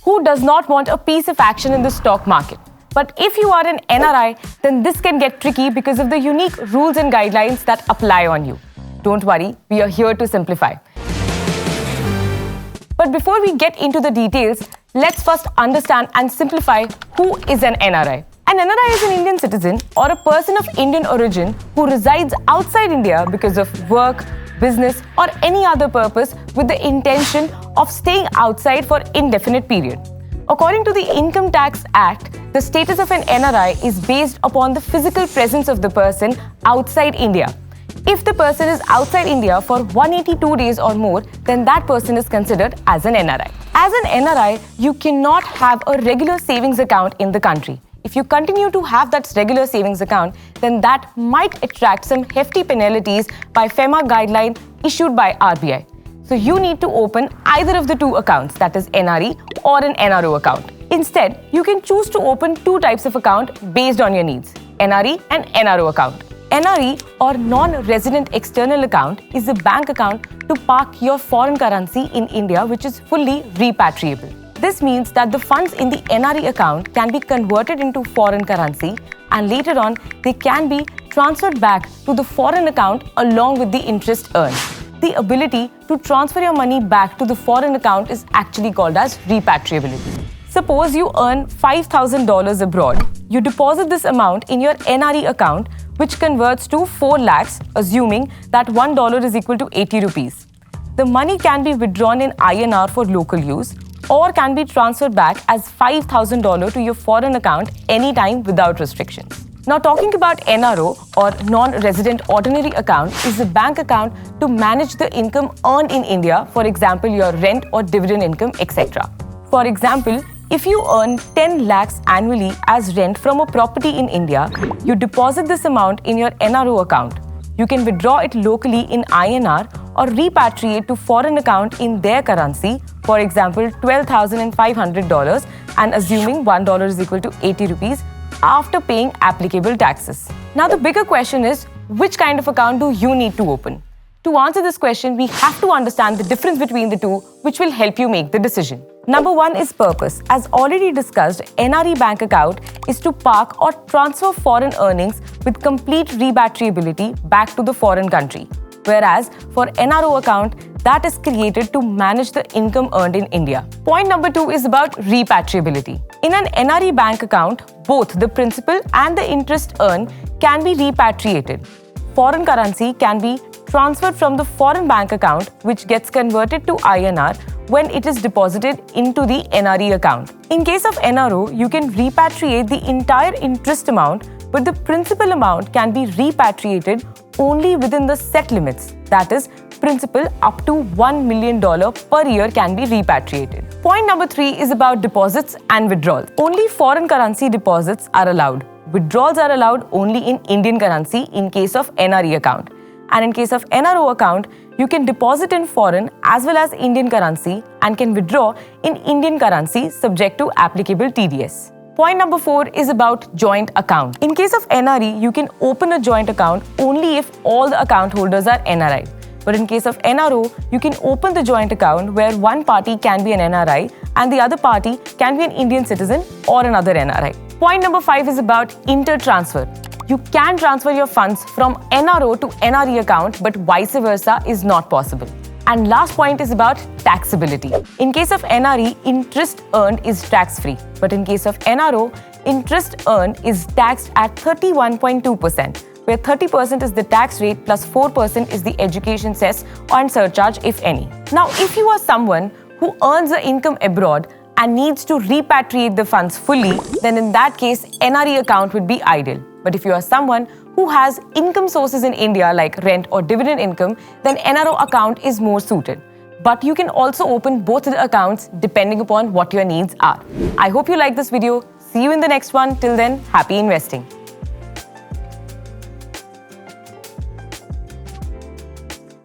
Who does not want a piece of action in the stock market? But if you are an NRI, then this can get tricky because of the unique rules and guidelines that apply on you. Don't worry, we are here to simplify. But before we get into the details, let's first understand and simplify who is an NRI. An NRI is an Indian citizen or a person of Indian origin who resides outside India because of work, business, or any other purpose with the intention of staying outside for indefinite period. According to the Income Tax Act, the status of an NRI is based upon the physical presence of the person outside India. If the person is outside India for 182 days or more, then that person is considered as an NRI. As an NRI, you cannot have a regular savings account in the country. If you continue to have that regular savings account, then that might attract some hefty penalties by FEMA guideline issued by RBI. So you need to open either of the two accounts, that is NRE or an NRO account. Instead, you can choose to open two types of account based on your needs, NRE and NRO account. NRE or non-resident external account is a bank account to park your foreign currency in India which is fully repatriable. This means that the funds in the NRE account can be converted into foreign currency and later on they can be transferred back to the foreign account along with the interest earned. The ability to transfer your money back to the foreign account is actually called as repatriability. Suppose you earn $5,000 abroad. You deposit this amount in your NRE account which converts to 4 lakhs, assuming that $1 is equal to 80 rupees. The money can be withdrawn in INR for local use or can be transferred back as $5,000 to your foreign account anytime without restrictions. Now talking about NRO or non-resident ordinary account is a bank account to manage the income earned in India, for example your rent or dividend income, etc. For example, if you earn 10 lakhs annually as rent from a property in India, you deposit this amount in your NRO account. You can withdraw it locally in INR or repatriate to foreign account in their currency, for example $12,500 and assuming $1 is equal to 80 rupees after paying applicable taxes. Now the bigger question is, which kind of account do you need to open? To answer this question, we have to understand the difference between the two, which will help you make the decision. Number one is purpose. As already discussed, NRE bank account is to park or transfer foreign earnings with complete repatriability back to the foreign country. Whereas for NRO account, that is created to manage the income earned in India. Point number two is about repatriability. In an NRE bank account, both the principal and the interest earned can be repatriated. Foreign currency can be transferred from the foreign bank account, which gets converted to INR when it is deposited into the NRE account. In case of NRO, you can repatriate the entire interest amount, but the principal amount can be repatriated only within the set limits. That is, principal up to $1 million per year can be repatriated. Point number three is about deposits and withdrawals. Only foreign currency deposits are allowed. Withdrawals are allowed only in Indian currency in case of NRE account. And in case of NRO account, you can deposit in foreign as well as Indian currency and can withdraw in Indian currency subject to applicable TDS. Point number four is about joint account. In case of NRE, you can open a joint account only if all the account holders are NRI. But in case of NRO, you can open the joint account where one party can be an NRI and the other party can be an Indian citizen or another NRI. Point number five is about inter-transfer. You can transfer your funds from NRO to NRE account, but vice versa is not possible. And last point is about taxability. In case of NRE, interest earned is tax-free. But in case of NRO, interest earned is taxed at 31.2%, where 30% is the tax rate plus 4% is the education cess and surcharge, if any. Now, if you are someone who earns the income abroad and needs to repatriate the funds fully, then in that case, NRE account would be ideal. But if you are someone who has income sources in India like rent or dividend income, then NRO account is more suited. But you can also open both the accounts depending upon what your needs are. I hope you like this video. See you in the next one. Till then, happy investing.